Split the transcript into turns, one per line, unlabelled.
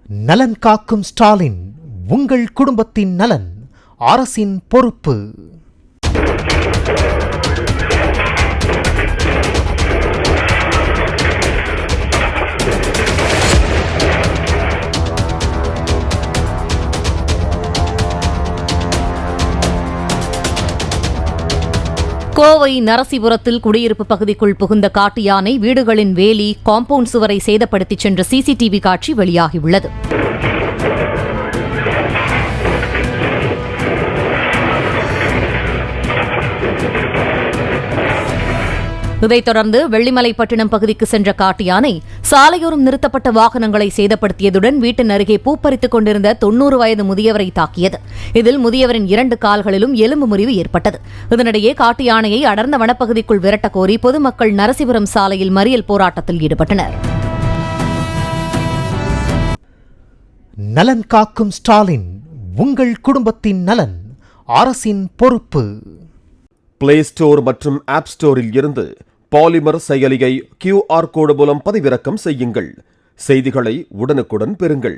நலன் காக்கும் ஸ்டாலின், உங்கள் குடும்பத்தின் நலன் அரசின் பொறுப்பு.
கோவை நரசிபுரத்தில் குடியிருப்பு பகுதிக்குள் புகுந்த காட்டு யானை வீடுகளின் வேலி, காம்பவுண்ட் சுவரை சேதப்படுத்திச் சென்ற சிசிடிவி காட்சி வெளியாகியுள்ளது. இதைத் தொடர்ந்து வெள்ளிமலைப்பட்டினம் பகுதிக்கு சென்ற காட்டு யானை சாலையோரம் நிறுத்தப்பட்ட வாகனங்களை சேதப்படுத்தியதுடன் வீட்டின் அருகே பூப்பறித்துக் கொண்டிருந்த 90 வயது முதியவரை தாக்கியது. இதில் முதியவரின் 2 கால்களிலும் எலும்பு முறிவு ஏற்பட்டது. இதனிடையே காட்டு யானையை அடர்ந்த வனப்பகுதிக்குள் விரட்டக் கோரி பொதுமக்கள் நரசிபுரம் சாலையில் மறியல் போராட்டத்தில் ஈடுபட்டனர்.
நலன் காக்கும் ஸ்டாலின், உங்கள் குடும்பத்தின் நலன் அரசின் பொறுப்பு.
பிளே ஸ்டோர் மற்றும் ஆப் ஸ்டோரில் இருந்து பாலிமர் செயலியை QR கோடு மூலம் பதிவிறக்கம் செய்யுங்கள். செய்திகளை உடனுக்குடன் பெறுங்கள்.